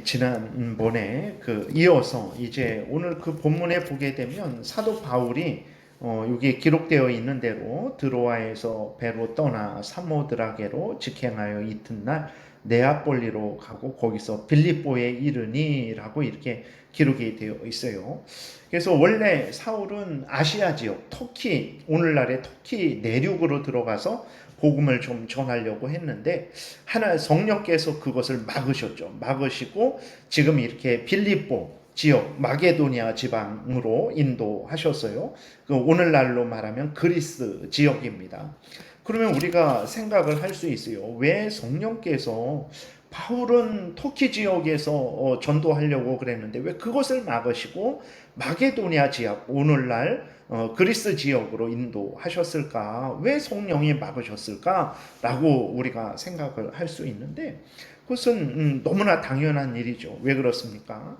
지난번에 이어서 이제 오늘 본문에 보게 되면 사도 바울이 여기 기록되어 있는 대로 드로아에서 배로 떠나 사모드라게로 직행하여 이튿날 네아폴리로 가고 거기서 빌립보에 이르니라고 이렇게 기록이 되어 있어요. 그래서 원래 사울은 아시아 지역, 터키, 오늘날의 터키 내륙으로 들어가서 복음을 좀 전하려고 했는데 성령께서 그것을 막으셨죠. 막으시고 지금 이렇게 빌립보 지역, 마게도니아 지방으로 인도하셨어요. 오늘날로 말하면 그리스 지역입니다. 그러면 우리가 생각을 할 수 있어요. 왜 성령께서 바울은 터키 지역에서 전도하려고 그랬는데 왜 그것을 막으시고 마게도니아 지역, 오늘날 그리스 지역으로 인도하셨을까? 왜 성령이 막으셨을까? 라고 우리가 생각을 할 수 있는데 그것은 너무나 당연한 일이죠. 왜 그렇습니까?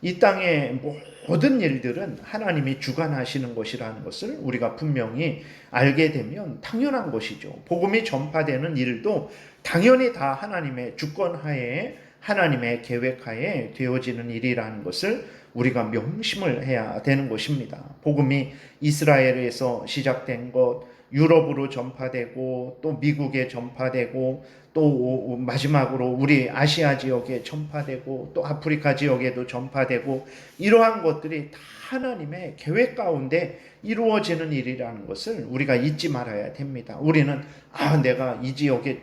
이 땅의 모든 일들은 하나님이 주관하시는 것이라는 것을 우리가 분명히 알게 되면 당연한 것이죠. 복음이 전파되는 일도 당연히 다 하나님의 주권하에 하나님의 계획하에 되어지는 일이라는 것을 우리가 명심을 해야 되는 것입니다. 복음이 이스라엘에서 시작된 것, 유럽으로 전파되고 또 미국에 전파되고 또 마지막으로 우리 아시아 지역에 전파되고 또 아프리카 지역에도 전파되고 이러한 것들이 다 하나님의 계획 가운데 이루어지는 일이라는 것을 우리가 잊지 말아야 됩니다. 우리는 내가 이 지역에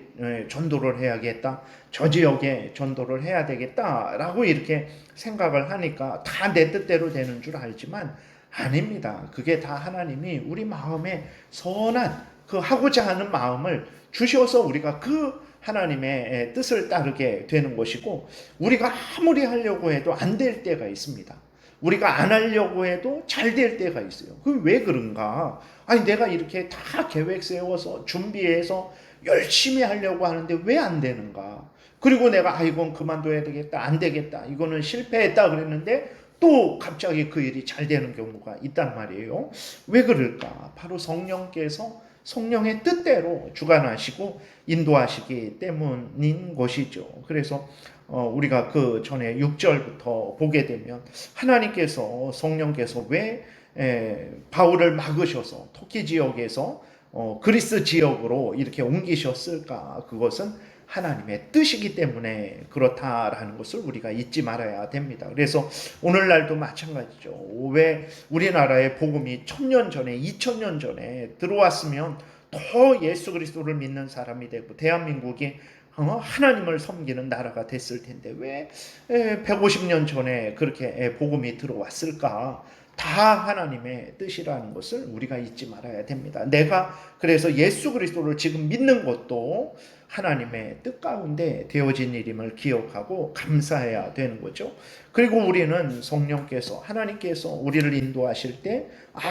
전도를 해야겠다, 저 지역에 전도를 해야 되겠다라고 이렇게 생각을 하니까 다 내 뜻대로 되는 줄 알지만 아닙니다. 그게 다 하나님이 우리 마음에 선한 하고자 하는 마음을 주셔서 우리가 하나님의 뜻을 따르게 되는 것이고 우리가 아무리 하려고 해도 안 될 때가 있습니다. 우리가 안 하려고 해도 잘 될 때가 있어요. 왜 그런가? 내가 이렇게 다 계획 세워서 준비해서 열심히 하려고 하는데 왜 안 되는가? 그리고 내가 이건 그만둬야 되겠다, 안 되겠다, 이거는 실패했다 그랬는데 또 갑자기 그 일이 잘 되는 경우가 있단 말이에요. 왜 그럴까? 바로 성령의 뜻대로 주관하시고 인도하시기 때문인 것이죠. 그래서 우리가 그 전에 6절부터 보게 되면 하나님께서 성령께서 왜 바울을 막으셔서 터키 지역에서 그리스 지역으로 이렇게 옮기셨을까? 그것은 하나님의 뜻이기 때문에 그렇다라는 것을 우리가 잊지 말아야 됩니다. 그래서 오늘날도 마찬가지죠. 왜 우리나라의 복음이 1000년 전에 2000년 전에 들어왔으면 더 예수 그리스도를 믿는 사람이 되고 대한민국이 하나님을 섬기는 나라가 됐을 텐데 왜 150년 전에 그렇게 복음이 들어왔을까? 다 하나님의 뜻이라는 것을 우리가 잊지 말아야 됩니다. 내가 그래서 예수 그리스도를 지금 믿는 것도 하나님의 뜻 가운데 되어진 일임을 기억하고 감사해야 되는 거죠. 그리고 우리는 성령께서 하나님께서 우리를 인도하실 때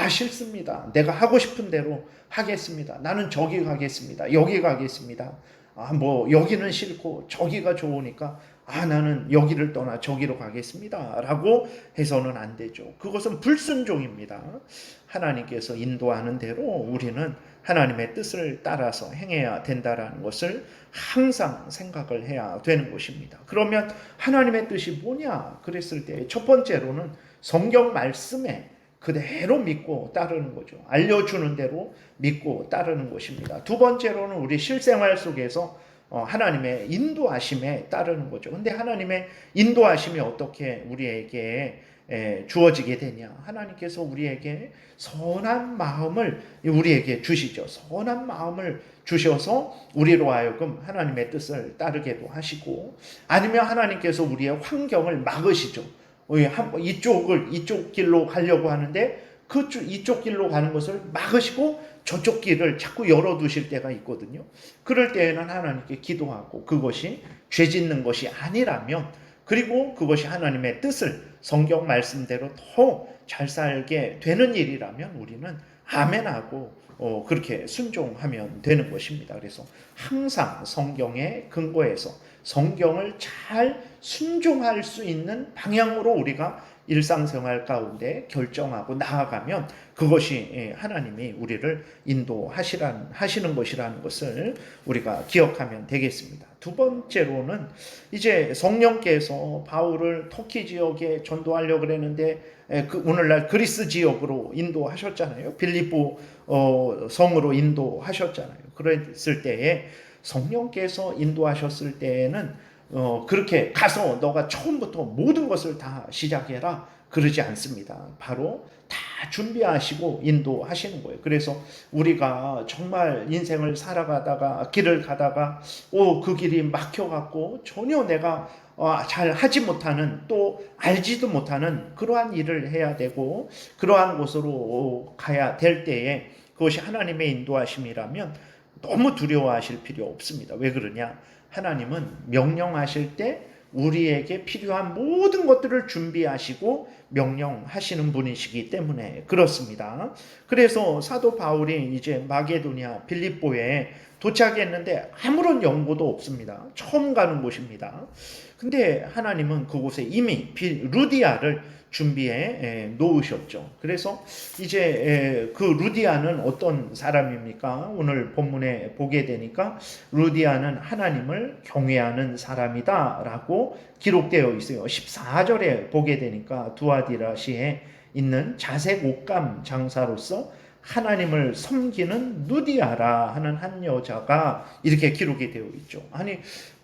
싫습니다. 내가 하고 싶은 대로 하겠습니다. 나는 저기 가겠습니다. 여기 가겠습니다. 여기는 싫고 저기가 좋으니까 나는 여기를 떠나 저기로 가겠습니다 라고 해서는 안 되죠. 그것은 불순종입니다. 하나님께서 인도하는 대로 우리는 하나님의 뜻을 따라서 행해야 된다는 것을 항상 생각을 해야 되는 것입니다. 그러면 하나님의 뜻이 뭐냐 그랬을 때 첫 번째로는 성경 말씀에 그대로 믿고 따르는 거죠. 알려주는 대로 믿고 따르는 것입니다. 두 번째로는 우리 실생활 속에서 하나님의 인도하심에 따르는 거죠. 근데 하나님의 인도하심이 어떻게 우리에게 주어지게 되냐? 하나님께서 우리에게 선한 마음을 우리에게 주시죠. 선한 마음을 주셔서 우리로 하여금 하나님의 뜻을 따르게도 하시고 아니면 하나님께서 우리의 환경을 막으시죠. 이쪽 길로 가려고 하는데 이쪽 길로 가는 것을 막으시고 저쪽 길을 자꾸 열어두실 때가 있거든요. 그럴 때에는 하나님께 기도하고 그것이 죄 짓는 것이 아니라면 그리고 그것이 하나님의 뜻을 성경 말씀대로 더 잘 살게 되는 일이라면 우리는 아멘하고 그렇게 순종하면 되는 것입니다. 그래서 항상 성경에 근거해서 성경을 잘 순종할 수 있는 방향으로 우리가 일상생활 가운데 결정하고 나아가면 그것이 하나님이 우리를 인도하시는 것이라는 것을 우리가 기억하면 되겠습니다. 두 번째로는 이제 성령께서 바울을 터키 지역에 전도하려고 그랬는데 오늘날 그리스 지역으로 인도하셨잖아요. 빌립보 성으로 인도하셨잖아요. 그랬을 때에 성령께서 인도하셨을 때에는 그렇게 가서 너가 처음부터 모든 것을 다 시작해라 그러지 않습니다. 바로 다 준비하시고 인도하시는 거예요. 그래서 우리가 정말 인생을 살아가다가 길을 가다가 그 길이 막혀갖고 전혀 내가 잘 하지 못하는 또 알지도 못하는 그러한 일을 해야 되고 그러한 곳으로 가야 될 때에 그것이 하나님의 인도하심이라면 너무 두려워하실 필요 없습니다. 왜 그러냐? 하나님은 명령하실 때 우리에게 필요한 모든 것들을 준비하시고 명령하시는 분이시기 때문에 그렇습니다. 그래서 사도 바울이 이제 마게도냐 빌립보에 도착했는데 아무런 연고도 없습니다. 처음 가는 곳입니다. 근데 하나님은 그곳에 이미 루디아를 준비해 놓으셨죠. 그래서 이제 그 루디아는 어떤 사람입니까? 오늘 본문에 보게 되니까 루디아는 하나님을 경외하는 사람이다 라고 기록되어 있어요. 14절에 보게 되니까 두아디라시에 있는 자색 옷감 장사로서 하나님을 섬기는 루디아라 하는 한 여자가 이렇게 기록이 되어 있죠. 아니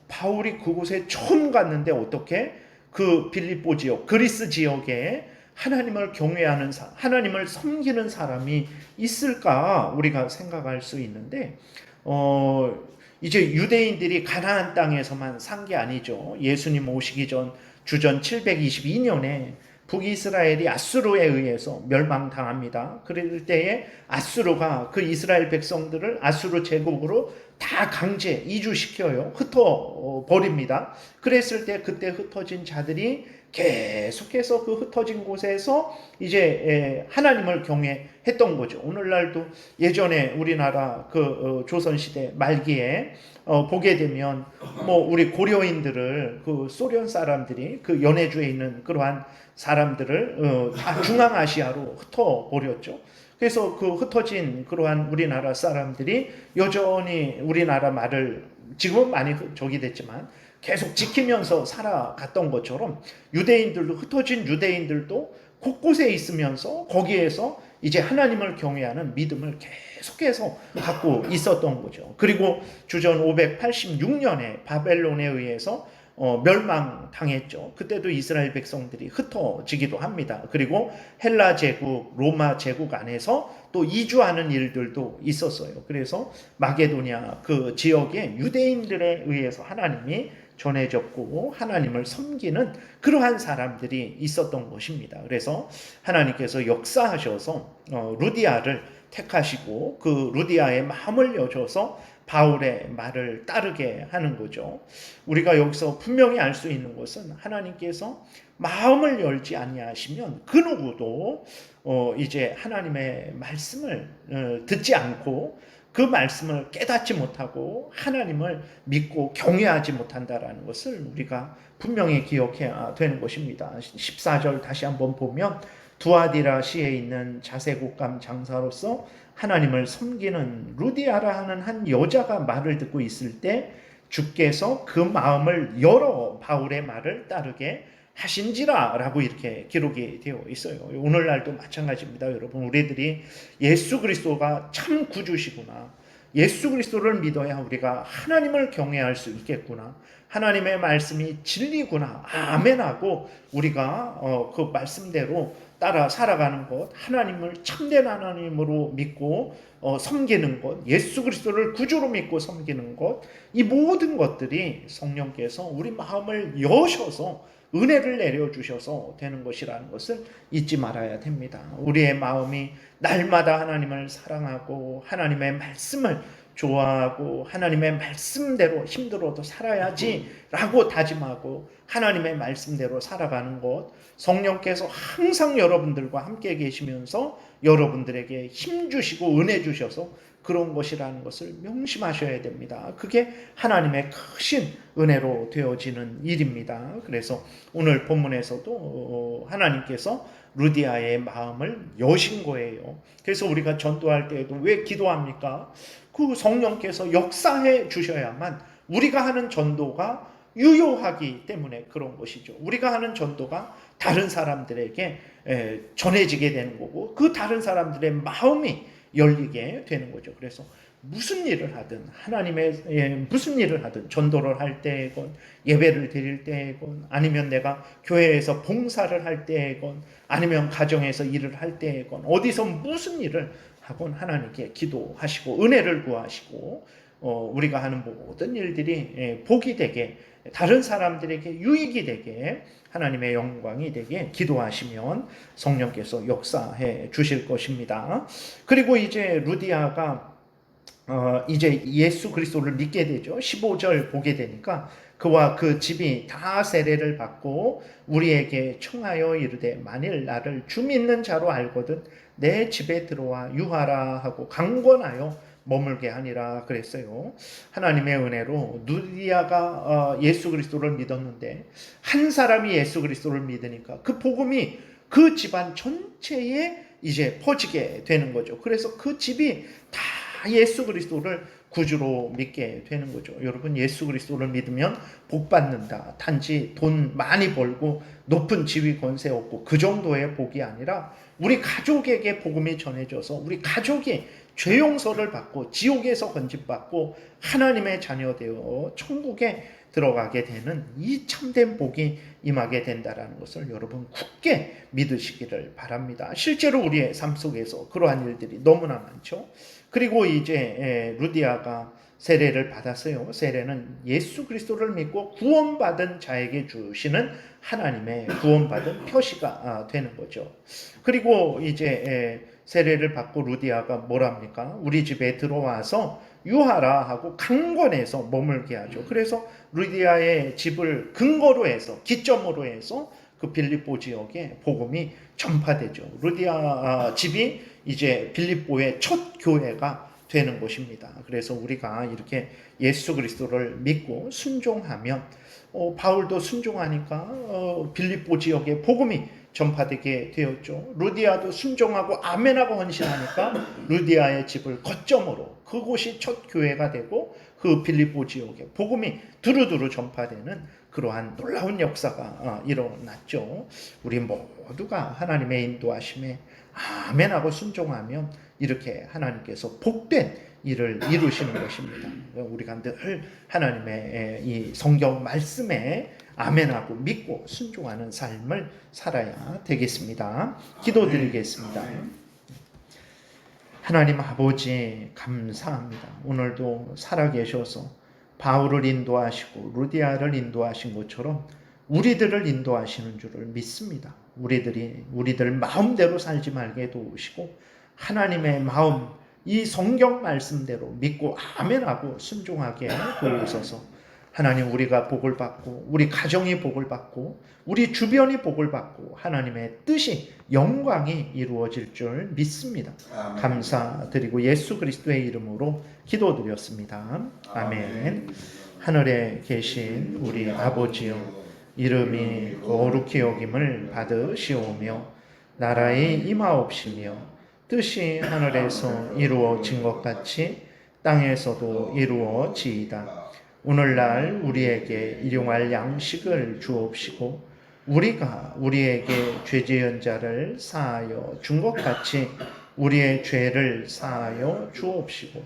바울이 그곳에 처음 갔는데 어떻게 그 빌립보 지역, 그리스 지역에 하나님을 경외하는 하나님을 섬기는 사람이 있을까 우리가 생각할 수 있는데 이제 유대인들이 가나안 땅에서만 산 게 아니죠. 예수님 오시기 전 주전 722년에 북이스라엘이 아수르에 의해서 멸망당합니다. 그럴 때에 아수르가 그 이스라엘 백성들을 아수르 제국으로 다 강제 이주시켜요. 흩어버립니다. 그랬을 때 그때 흩어진 자들이 계속해서 그 흩어진 곳에서 이제 하나님을 경외했던 거죠. 오늘날도 예전에 우리나라 그 조선시대 말기에 보게 되면 우리 고려인들을 그 소련 사람들이 그 연해주에 있는 그러한 사람들을 다 중앙아시아로 흩어버렸죠. 그래서 그 흩어진 그러한 우리나라 사람들이 여전히 우리나라 말을 지금은 많이 저기 됐지만 계속 지키면서 살아갔던 것처럼 흩어진 유대인들도 곳곳에 있으면서 거기에서 이제 하나님을 경외하는 믿음을 계속해서 갖고 있었던 거죠. 그리고 주전 586년에 바벨론에 의해서 멸망당했죠. 그때도 이스라엘 백성들이 흩어지기도 합니다. 그리고 헬라 제국, 로마 제국 안에서 또 이주하는 일들도 있었어요. 그래서 마게도냐 그 지역의 유대인들에 의해서 하나님이 전해졌고 하나님을 섬기는 그러한 사람들이 있었던 것입니다. 그래서 하나님께서 역사하셔서 루디아를 택하시고 그 루디아의 마음을 여셔서 바울의 말을 따르게 하는 거죠. 우리가 여기서 분명히 알 수 있는 것은 하나님께서 마음을 열지 아니하시면 그 누구도 이제 하나님의 말씀을 듣지 않고 그 말씀을 깨닫지 못하고 하나님을 믿고 경외하지 못한다라는 것을 우리가 분명히 기억해야 되는 것입니다. 14절 다시 한번 보면 두아디라시에 있는 자색옷감 장사로서 하나님을 섬기는 루디아라 하는 한 여자가 말을 듣고 있을 때 주께서 그 마음을 열어 바울의 말을 따르게 하신지라 라고 이렇게 기록이 되어 있어요. 오늘날도 마찬가지입니다. 여러분 우리들이 예수 그리스도가 참 구주시구나, 예수 그리스도를 믿어야 우리가 하나님을 경외할 수 있겠구나, 하나님의 말씀이 진리구나, 아멘하고 우리가 그 말씀대로 따라 살아가는 것, 하나님을 참된 하나님으로 믿고 섬기는 것, 예수 그리스도를 구주로 믿고 섬기는 것, 이 모든 것들이 성령께서 우리 마음을 여셔서 은혜를 내려주셔서 되는 것이라는 것을 잊지 말아야 됩니다. 우리의 마음이 날마다 하나님을 사랑하고 하나님의 말씀을 좋아하고 하나님의 말씀대로 힘들어도 살아야지라고 다짐하고 하나님의 말씀대로 살아가는 것, 성령께서 항상 여러분들과 함께 계시면서 여러분들에게 힘 주시고 은혜 주셔서 그런 것이라는 것을 명심하셔야 됩니다. 그게 하나님의 크신 은혜로 되어지는 일입니다. 그래서 오늘 본문에서도 하나님께서 루디아의 마음을 여신 거예요. 그래서 우리가 전도할 때에도 왜 기도합니까? 그 성령께서 역사해 주셔야만 우리가 하는 전도가 유효하기 때문에 그런 것이죠. 우리가 하는 전도가 다른 사람들에게 전해지게 되는 거고 그 다른 사람들의 마음이 열리게 되는 거죠. 그래서 무슨 일을 하든 하나님의 무슨 일을 하든 전도를 할 때건 예배를 드릴 때건 아니면 내가 교회에서 봉사를 할 때건 아니면 가정에서 일을 할 때건 어디서 무슨 일을 하건 하나님께 기도하시고 은혜를 구하시고 우리가 하는 모든 일들이 복이 되게 다른 사람들에게 유익이 되게 하나님의 영광이 되게 기도하시면 성령께서 역사해 주실 것입니다. 그리고 이제 루디아가 이제 예수 그리스도를 믿게 되죠. 15절 보게 되니까 그와 그 집이 다 세례를 받고 우리에게 청하여 이르되 만일 나를 주 믿는 자로 알거든 내 집에 들어와 유하라 하고 강권하여 머물게 하니라 그랬어요. 하나님의 은혜로 루디아가 예수 그리스도를 믿었는데 한 사람이 예수 그리스도를 믿으니까 그 복음이 그 집안 전체에 이제 퍼지게 되는 거죠. 그래서 그 집이 다 예수 그리스도를 구주로 믿게 되는 거죠. 여러분 예수 그리스도를 믿으면 복 받는다. 단지 돈 많이 벌고 높은 지위 권세 얻고 그 정도의 복이 아니라 우리 가족에게 복음이 전해져서 우리 가족이 죄 용서를 받고 지옥에서 건집받고 하나님의 자녀 되어 천국에 들어가게 되는 이 참된 복이 임하게 된다라는 것을 여러분 굳게 믿으시기를 바랍니다. 실제로 우리의 삶 속에서 그러한 일들이 너무나 많죠. 그리고 이제 루디아가 세례를 받았어요. 세례는 예수 그리스도를 믿고 구원받은 자에게 주시는 하나님의 구원받은 표시가 되는 거죠. 그리고 이제 세례를 받고 루디아가 뭐랍니까? 우리 집에 들어와서 유하라 하고 강권해서 머물게 하죠. 그래서 루디아의 집을 근거로 해서 기점으로 해서 그 빌립보 지역에 복음이 전파되죠. 루디아 집이 이제 빌립보의 첫 교회가 되는 것입니다. 그래서 우리가 이렇게 예수 그리스도를 믿고 순종하면 바울도 순종하니까 빌립보 지역에 복음이 전파되게 되었죠. 루디아도 순종하고 아멘하고 헌신하니까 루디아의 집을 거점으로 그곳이 첫 교회가 되고 그 빌립보 지역에 복음이 두루두루 전파되는 그러한 놀라운 역사가 일어났죠. 우리 모두가 하나님의 인도하심에 아멘하고 순종하면 이렇게 하나님께서 복된 일을 이루시는 것입니다. 우리가 늘 하나님의 이 성경 말씀에 아멘하고 믿고 순종하는 삶을 살아야 되겠습니다. 기도드리겠습니다. 하나님 아버지 감사합니다. 오늘도 살아계셔서 바울을 인도하시고 루디아를 인도하신 것처럼 우리들을 인도하시는 줄을 믿습니다. 우리들 마음대로 살지 말게 도우시고 하나님의 마음 이 성경 말씀대로 믿고 아멘하고 순종하게 도우셔서 하나님 우리가 복을 받고 우리 가정이 복을 받고 우리 주변이 복을 받고 하나님의 뜻이 영광이 이루어질 줄 믿습니다. 아멘. 감사드리고 예수 그리스도의 이름으로 기도드렸습니다. 아멘. 하늘에 계신 우리 아버지여 이름이 거룩히 여김을 받으시오며 나라의 임하옵시며 뜻이 하늘에서 이루어진 것 같이 땅에서도 이루어지이다. 오늘날 우리에게 일용할 양식을 주옵시고 우리가 우리에게 죄지은 자를 사하여 준 것 같이 우리의 죄를 사하여 주옵시고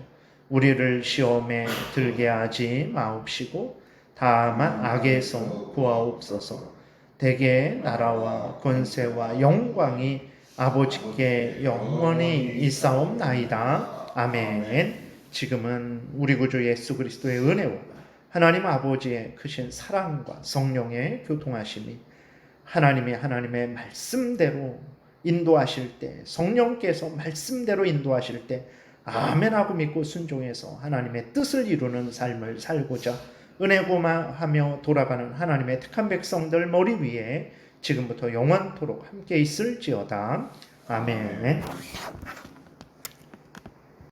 우리를 시험에 들게 하지 마옵시고 다만 악에서 구하옵소서. 대개 나라와 권세와 영광이 아버지께 영원히 있사옵나이다. 아멘. 지금은 우리 구주 예수 그리스도의 은혜와 하나님 아버지의 크신 사랑과 성령의 교통하심이 하나님의 말씀대로 인도하실 때 성령께서 말씀대로 인도하실 때 아멘하고 믿고 순종해서 하나님의 뜻을 이루는 삶을 살고자 은혜 고마하며 돌아가는 하나님의 택한 백성들 머리 위에 지금부터 영원토록 함께 있을지어다. 아멘.